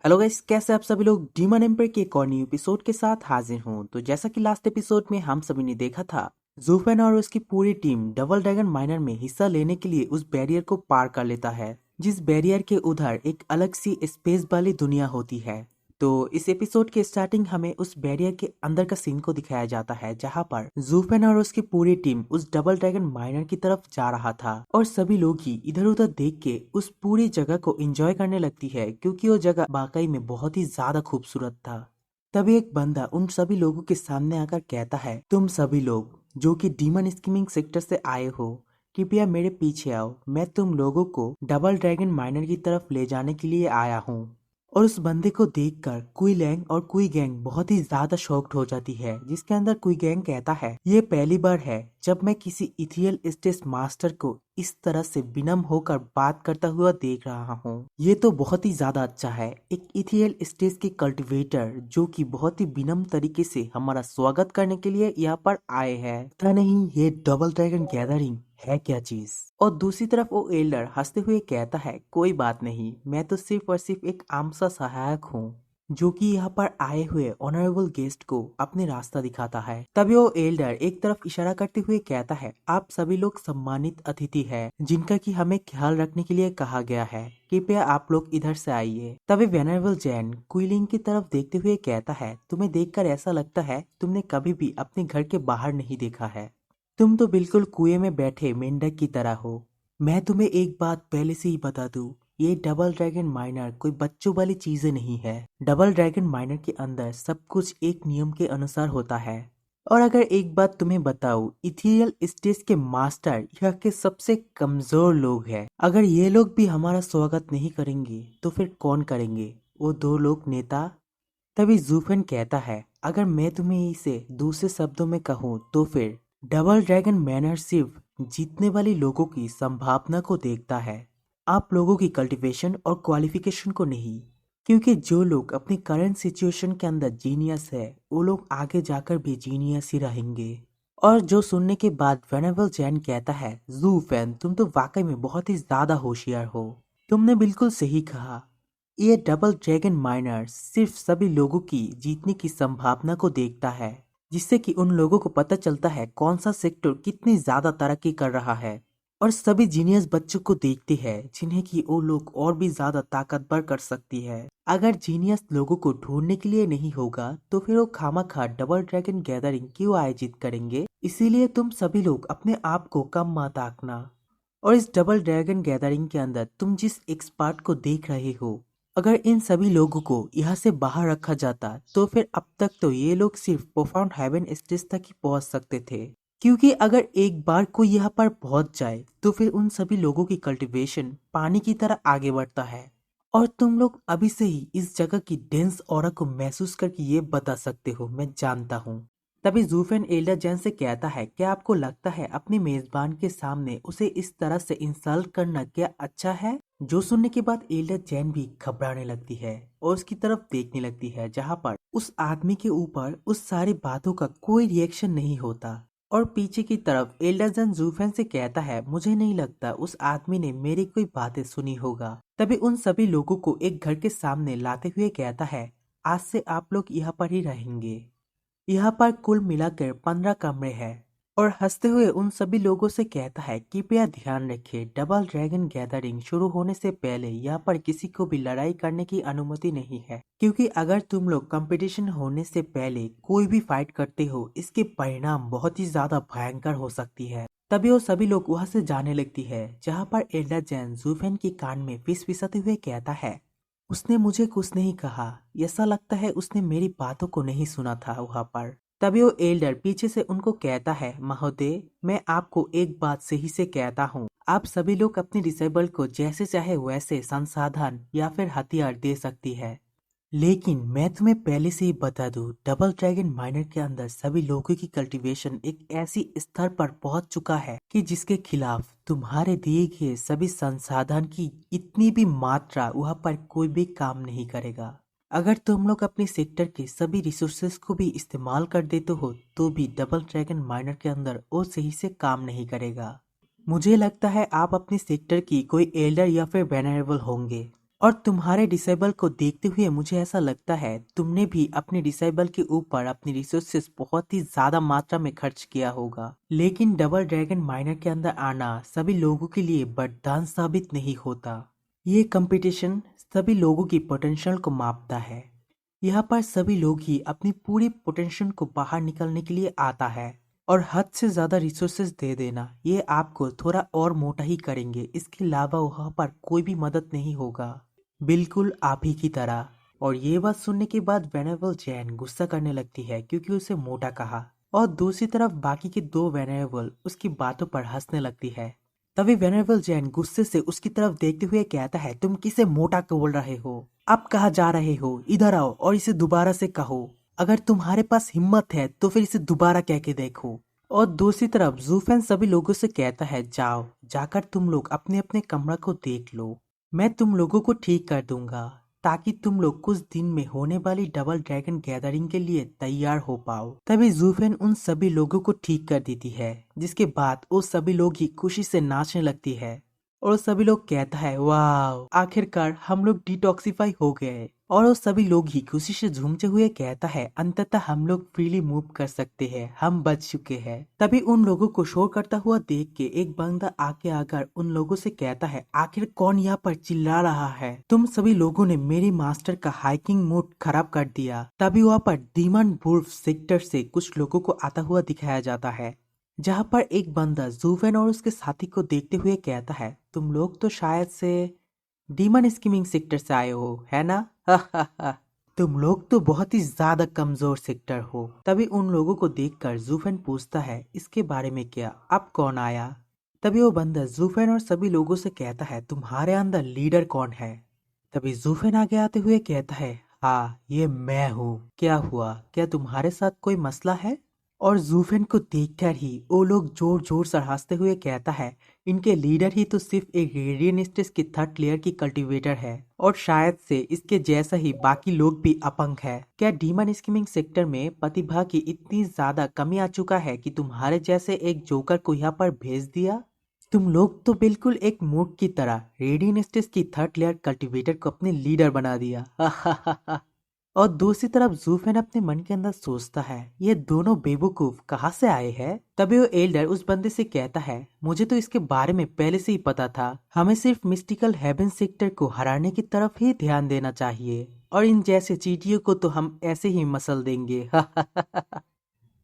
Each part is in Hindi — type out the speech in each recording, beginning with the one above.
हेलो गाइस, कैसे आप सभी लोग। डीमन एम्पायर के एक और न्यू एपिसोड के साथ हाजिर हूँ। तो जैसा कि लास्ट एपिसोड में हम सभी ने देखा था, जूफेन और उसकी पूरी टीम डबल ड्रैगन माइनर में हिस्सा लेने के लिए उस बैरियर को पार कर लेता है, जिस बैरियर के उधर एक अलग सी स्पेस वाली दुनिया होती है। तो इस एपिसोड के स्टार्टिंग हमें उस बैरियर के अंदर का सीन को दिखाया जाता है, जहाँ पर जूफेन और उसकी पूरी टीम उस डबल ड्रैगन माइनर की तरफ जा रहा था और सभी लोग ही इधर उधर देख के उस पूरी जगह को एंजॉय करने लगती है, क्योंकि वो जगह वाकई में बहुत ही ज्यादा खूबसूरत था। तभी एक बंदा उन सभी लोगों के सामने आकर कहता है, तुम सभी लोग जो कि डीमन स्कीमिंग सेक्टर से आए हो, कृपया मेरे पीछे आओ। मैं तुम लोगों को डबल ड्रैगन माइनर की तरफ ले जाने के लिए आया हूँ। और उस बंदे को देखकर कुई लैंग और कुई गैंग बहुत ही ज्यादा शॉक्ड हो जाती है, जिसके अंदर कुई गैंग कहता है, ये पहली बार है जब मैं किसी इथियल स्टेज मास्टर को इस तरह से विनम्र होकर बात करता हुआ देख रहा हूँ। ये तो बहुत ही ज्यादा अच्छा है, एक इथियल स्टेज के कल्टीवेटर जो कि बहुत ही विनम्र तरीके से हमारा स्वागत करने के लिए यहाँ पर आए हैं। पता नहीं ये डबल ड्रैगन गैदरिंग है क्या चीज। और दूसरी तरफ वो एल्डर हंसते हुए कहता है, कोई बात नहीं, मैं तो सिर्फ और सिर्फ एक आम सा सहायक हूँ जो कि यहाँ पर आए हुए ऑनरेबल गेस्ट को अपने रास्ता दिखाता है। तभी वो एल्डर एक तरफ इशारा करते हुए कहता है, आप सभी लोग सम्मानित अतिथि हैं जिनका कि हमें ख्याल रखने के लिए कहा गया है, कृपया आप लोग इधर से आइए। तभी वेनरेबल जैन क्विलिंग की तरफ देखते हुए कहता है, तुम्हें देखकर ऐसा लगता है तुमने कभी भी अपने घर के बाहर नहीं देखा है। तुम तो बिल्कुल कुएं में बैठे मेंढक की तरह हो। मैं तुम्हें एक बात पहले से ही बता दूं, ये डबल ड्रैगन माइनर कोई बच्चों वाली चीजें नहीं है। डबल ड्रैगन माइनर के अंदर सब कुछ एक नियम के अनुसार होता है। और अगर एक बात तुम्हें बताऊं, इथेरियल स्टेज के मास्टर यह के सबसे कमजोर लोग हैं। अगर ये लोग भी हमारा स्वागत नहीं करेंगे तो फिर कौन करेंगे, वो दो लोग नेता। तभी जूफन कहता है, अगर मैं तुम्हें इसे दूसरे शब्दों में कहूँ तो फिर डबल ड्रैगन मैनर सिर्फ जीतने वाले लोगों की संभावना को देखता है, आप लोगों की कल्टीवेशन और क्वालिफिकेशन को नहीं। क्योंकि जो लोग अपनी करंट सिचुएशन के अंदर जीनियस है, वो लोग आगे जाकर भी जीनियस ही रहेंगे। और जो सुनने के बाद वेनेबल जैन कहता है, जू फैन तुम तो वाकई में बहुत ही ज्यादा होशियार हो। तुमने बिल्कुल सही कहा, ये डबल ड्रैगन माइनर सिर्फ सभी लोगों की जीतने की संभावना को देखता है, जिससे कि उन लोगों को पता चलता है कौन सा सेक्टर कितनी ज्यादा तरक्की कर रहा है। और सभी जीनियस बच्चों को देखते हैं जिन्हें कि वो लोग और भी ज्यादा ताकतवर कर सकती है। अगर जीनियस लोगों को ढूंढने के लिए नहीं होगा तो फिर वो खामखा डबल ड्रैगन गैदरिंग क्यों आयोजित करेंगे। इसीलिए तुम सभी लोग अपने आप को कम मत आंकना। और इस डबल ड्रैगन गैदरिंग के अंदर तुम जिस एक्सपर्ट को देख रहे हो, अगर इन सभी लोगों को यहाँ से बाहर रखा जाता तो फिर अब तक तो ये लोग सिर्फ प्रोफाउंड हेवन स्टेज तक ही पहुंच सकते थे। क्योंकि अगर एक बार कोई यहाँ पर पहुंच जाए तो फिर उन सभी लोगों की कल्टीवेशन पानी की तरह आगे बढ़ता है। और तुम लोग अभी से ही इस जगह की डेंस ऑरा को महसूस करके ये बता सकते हो, मैं जानता हूँ। तभी जूफेन एल्डर जैन से कहता है, क्या आपको लगता है अपने मेजबान के सामने उसे इस तरह से इंसल्ट करना क्या अच्छा है। जो सुनने के बाद एल्डर जैन भी घबराने लगती है और उसकी तरफ देखने लगती है, जहाँ पर उस आदमी के ऊपर उस सारी बातों का कोई रिएक्शन नहीं होता। और पीछे की तरफ एल्डर जैन जूफेन से कहता है, मुझे नहीं लगता उस आदमी ने मेरी कोई बातें सुनी होगा। तभी उन सभी लोगों को एक घर के सामने लाते हुए कहता है, आज से आप लोग यहाँ पर ही रहेंगे। यहाँ पर कुल मिलाकर 15 कमरे हैं। और हंसते हुए उन सभी लोगों से कहता है, कृपया ध्यान रखें, डबल ड्रैगन गैदरिंग शुरू होने से पहले यहाँ पर किसी को भी लड़ाई करने की अनुमति नहीं है। क्योंकि अगर तुम लोग कंपटीशन होने से पहले कोई भी फाइट करते हो, इसके परिणाम बहुत ही ज्यादा भयंकर हो सकती है। तभी वो सभी लोग वहां से जाने लगती है, जहाँ पर एल्डर जैन जूफेन के कान में फिसफिसाते हुए कहता है, उसने मुझे कुछ नहीं कहा, ऐसा लगता है उसने मेरी बातों को नहीं सुना था वहां पर। तभी वो एल्डर पीछे से उनको कहता है, महोदय मैं आपको एक बात सही से कहता हूँ, आप सभी लोग अपने डिसेबल को जैसे चाहे वैसे संसाधन या फिर हथियार दे सकती है, लेकिन मैं तुम्हें पहले से ही बता दूं, डबल ड्रैगन माइनर के अंदर सभी लोगों की कल्टीवेशन एक ऐसी स्तर पर पहुंच चुका है कि जिसके खिलाफ तुम्हारे दिए गए सभी संसाधन की इतनी भी मात्रा वहां पर कोई भी काम नहीं करेगा। अगर तुम लोग अपने सेक्टर के सभी रिसोर्सेज को भी इस्तेमाल कर देते हो तो भी डबल ड्रैगन माइनर के अंदर वो सही से काम नहीं करेगा। मुझे लगता है आप अपने सेक्टर की कोई एल्डर या फिर वेनरेबल होंगे। और तुम्हारे डिसेबल को देखते हुए मुझे ऐसा लगता है तुमने भी अपने डिसेबल के ऊपर अपनी रिसोर्सेस बहुत ही ज्यादा मात्रा में खर्च किया होगा। लेकिन डबल ड्रैगन माइनर के अंदर आना सभी लोगों के लिए वरदान साबित नहीं होता। ये कंपटीशन सभी लोगों की पोटेंशियल को मापता है। यहाँ पर सभी लोग ही अपनी पूरी पोटेंशियल को बाहर निकलने के लिए आता है और हद से ज्यादा रिसोर्सेज दे देना ये आपको थोड़ा और मोटा ही करेंगे। इसके अलावा वहाँ पर कोई भी मदद नहीं होगा, बिल्कुल आप ही की तरह। और ये बात सुनने के बाद वेनेबल जैन गुस्सा करने लगती है क्योंकि उसे मोटा कहा, और दूसरी तरफ बाकी के दो वेनेबल उसकी बातों पर हंसने लगती है। तभी वेनेबल जैन गुस्से से उसकी तरफ देखते हुए कहता है, तुम किसे मोटा क्यों बोल रहे हो? अब कहाँ जा रहे हो? इधर आओ और इसे दोबारा से कहो। अगर तुम्हारे पास हिम्मत है तो फिर इसे दोबारा कह के देखो। और दूसरी तरफ जूफेन सभी लोगों से कहता है, जाओ जाकर तुम लोग अपने अपने कमरा को देख लो, मैं तुम लोगों को ठीक कर दूंगा ताकि तुम लोग कुछ दिन में होने वाली डबल ड्रैगन गैदरिंग के लिए तैयार हो पाओ। तभी जूफेन उन सभी लोगों को ठीक कर देती है, जिसके बाद वो सभी लोग ही खुशी से नाचने लगती है और सभी लोग कहता है, वाह आखिरकार हम लोग डिटॉक्सिफाई हो गए। और वो सभी लोग ही खुशी से झूमते हुए कहता है, अंततः हम लोग फ्रीली मूव कर सकते हैं, हम बच चुके हैं। तभी उन लोगों को शोर करता हुआ देख के एक बंदा आके आकर उन लोगों से कहता है, आखिर कौन यहाँ पर चिल्ला रहा है? तुम सभी लोगों ने मेरी मास्टर का हाइकिंग मूड खराब कर दिया। तभी वहाँ पर डीमन वुल्फ सेक्टर से कुछ लोगों को आता हुआ दिखाया जाता है, जहाँ पर एक बंदा जूफेन और उसके साथी को देखते हुए कहता है, तुम लोग तो शायद से डीमन स्कीमिंग सेक्टर से आए हो, है ना? तुम लोग तो बहुत ही ज्यादा कमजोर सेक्टर हो। तभी उन लोगों को देखकर जूफेन पूछता है, इसके बारे में क्या? अब कौन आया? तभी वो बंदा जूफेन और सभी लोगों से कहता है, तुम्हारे अंदर लीडर कौन है? तभी जूफेन आगे आते हुए कहता है, हाँ ये मैं हूँ। क्या हुआ? क्या तुम्हारे साथ कोई मसला है? और जूफेन को देखकर ही वो लोग जोर जोर से हंसते हुए कहता है, इनके लीडर ही तो सिर्फ एक रेडियन स्टेज की थर्ड लेयर की कल्टीवेटर है और शायद से इसके जैसा ही बाकी लोग भी अपंग है। क्या डीमन स्कीमिंग सेक्टर में प्रतिभा की इतनी ज्यादा कमी आ चुका है कि तुम्हारे जैसे एक जोकर को यहाँ पर भेज दिया? तुम लोग तो बिल्कुल एक मूर्ख की तरह रेडियन स्टेज की थर्ड लेयर कल्टीवेटर को अपने लीडर बना दिया। और दूसरी तरफ जूफेन अपने मन के अंदर सोचता है, ये दोनों बेवकूफ कहाँ से आए हैं? तभी वो एल्डर उस बंदे से कहता है, मुझे तो इसके बारे में पहले से ही पता था, हमें सिर्फ मिस्टिकल हेवन सेक्टर को हराने की तरफ ही ध्यान देना चाहिए और इन जैसे चीटियों को तो हम ऐसे ही मसल देंगे।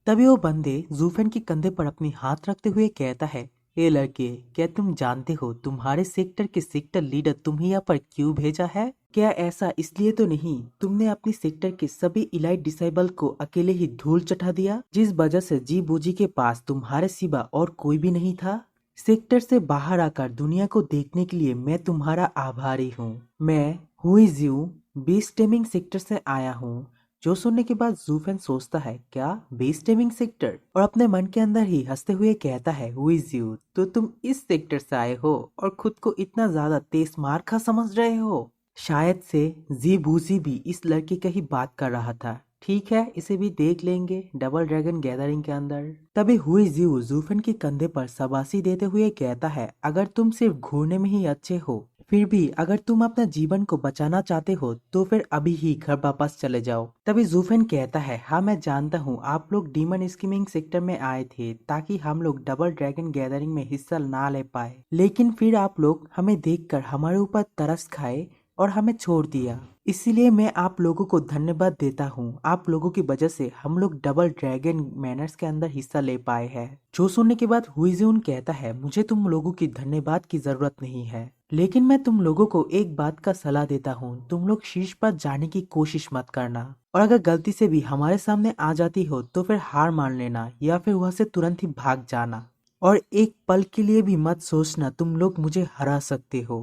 तभी वो बंदे जूफेन के कंधे पर अपनी हाथ रखते हुए कहता है, ए लड़के, क्या तुम जानते हो तुम्हारे सेक्टर के सेक्टर लीडर तुम्हें यहाँ पर क्यों भेजा है? क्या ऐसा इसलिए तो नहीं तुमने अपनी सेक्टर के सभी इलाइट डिसेबल को अकेले ही धूल चटा दिया, जिस वजह से जी बूजी के पास तुम्हारे सिवा और कोई भी नहीं था? सेक्टर से बाहर आकर दुनिया को देखने के लिए मैं तुम्हारा आभारी हूँ। मैं हुईजिऊ बेस टेमिंग सेक्टर से आया हूँ। जो सुनने के बाद जूफेन सोचता है, क्या बेस टेमिंग सेक्टर? और अपने मन के अंदर ही हंसते हुए कहता है, हुईजिऊ तो तुम इस सेक्टर से आए हो और खुद को इतना ज्यादा तेज मार्का समझ रहे हो? शायद से जी बूजी भी इस लड़के का ही बात कर रहा था। ठीक है, इसे भी देख लेंगे डबल ड्रैगन गैदरिंग के अंदर। तभी हुई जीव जूफेन के कंधे पर शाबाशी देते हुए कहता है, अगर तुम सिर्फ घूरने में ही अच्छे हो, फिर भी अगर तुम अपना जीवन को बचाना चाहते हो तो फिर अभी ही घर वापस चले जाओ। तभी जूफेन कहता है, हाँ मैं जानता हूँ आप लोग डीमन स्कीमिंग सेक्टर में आए थे ताकि हम लोग डबल ड्रैगन गैदरिंग में हिस्सा ना ले पाए, लेकिन फिर आप लोग हमें देखकर हमारे ऊपर तरस खाए और हमें छोड़ दिया। इसीलिए मैं आप लोगों को धन्यवाद देता हूँ। आप लोगों की वजह से हम लोग डबल ड्रैगन मैनर्स के अंदर हिस्सा ले पाए हैं। जो सुनने के बाद हुईजून कहता है, मुझे तुम लोगों की धन्यवाद की जरूरत नहीं है, लेकिन मैं तुम लोगों को एक बात का सलाह देता हूँ, तुम लोग शीर्ष पर जाने की कोशिश मत करना और अगर गलती से भी हमारे सामने आ जाती हो तो फिर हार मान लेना या फिर वहां से तुरंत ही भाग जाना और एक पल के लिए भी मत सोचना तुम लोग मुझे हरा सकते हो,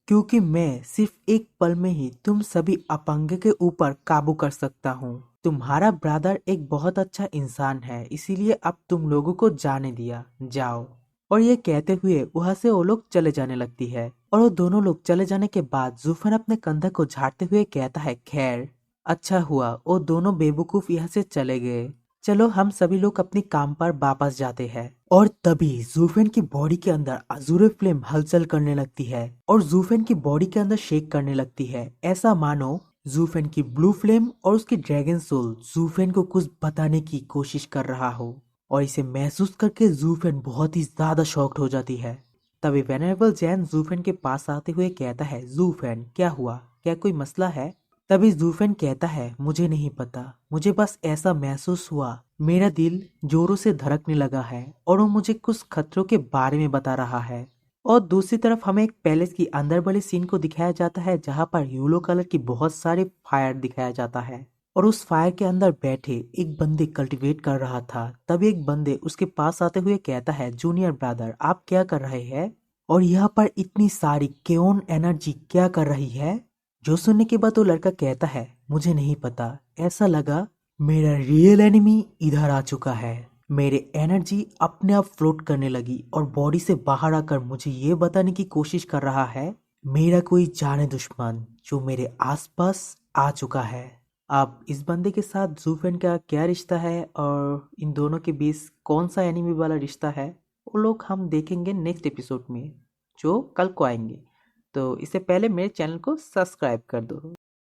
क्योंकि मैं सिर्फ एक पल में ही तुम सभी अपंग के ऊपर काबू कर सकता हूँ। तुम्हारा ब्रदर एक बहुत अच्छा इंसान है, इसीलिए अब तुम लोगों को जाने दिया, जाओ। और ये कहते हुए वहां से वो लोग चले जाने लगती है और वो दोनों लोग चले जाने के बाद जूफन अपने कंधे को झाड़ते हुए कहता है, खैर अच्छा हुआ वो दोनों बेवकूफ यहाँ से चले गए। चलो हम सभी लोग अपने काम पर वापस जाते हैं। और तभी जूफेन की बॉडी के अंदर अजूरे फ्लेम हलचल करने लगती है और जूफेन की बॉडी के अंदर शेक करने लगती है, ऐसा मानो जूफेन की ब्लू फ्लेम और उसकी ड्रैगन सोल जूफेन को कुछ बताने की कोशिश कर रहा हो। और इसे महसूस करके जूफेन बहुत ही ज्यादा शॉक्ड हो जाती है। तभी वेनरेबल जैन जूफेन के पास आते हुए कहता है, जूफेन क्या हुआ, क्या कोई मसला है? तभी जूफेन कहता है, मुझे नहीं पता, मुझे बस ऐसा महसूस हुआ मेरा दिल जोरों से धड़कने लगा है और वो मुझे कुछ खतरों के बारे में बता रहा है। और दूसरी तरफ हमें एक पैलेस की अंदर वाले सीन को दिखाया जाता है जहाँ पर येलो कलर की बहुत सारे फायर दिखाया जाता है और उस फायर के अंदर बैठे एक बंदे कल्टीवेट कर रहा था। तभी एक बंदे उसके पास आते हुए कहता है, जूनियर ब्रदर आप क्या कर रहे हैं और यहाँ पर इतनी सारी केओन एनर्जी क्या कर रही है? जो सुनने के बाद वो लड़का कहता है, मुझे नहीं पता, ऐसा लगा मेरा रियल एनिमी इधर आ चुका है। मेरे एनर्जी अपने आप फ्लोट करने लगी और बॉडी से बाहर आकर मुझे ये बताने की कोशिश कर रहा है मेरा कोई जाने दुश्मन जो मेरे आसपास आ चुका है। अब इस बंदे के साथ जूफेन का क्या रिश्ता है और इन दोनों के बीच कौन सा एनिमी वाला रिश्ता है, वो लोग हम देखेंगे नेक्स्ट एपिसोड में जो कल को आएंगे। तो इससे पहले मेरे चैनल को सब्सक्राइब कर दो।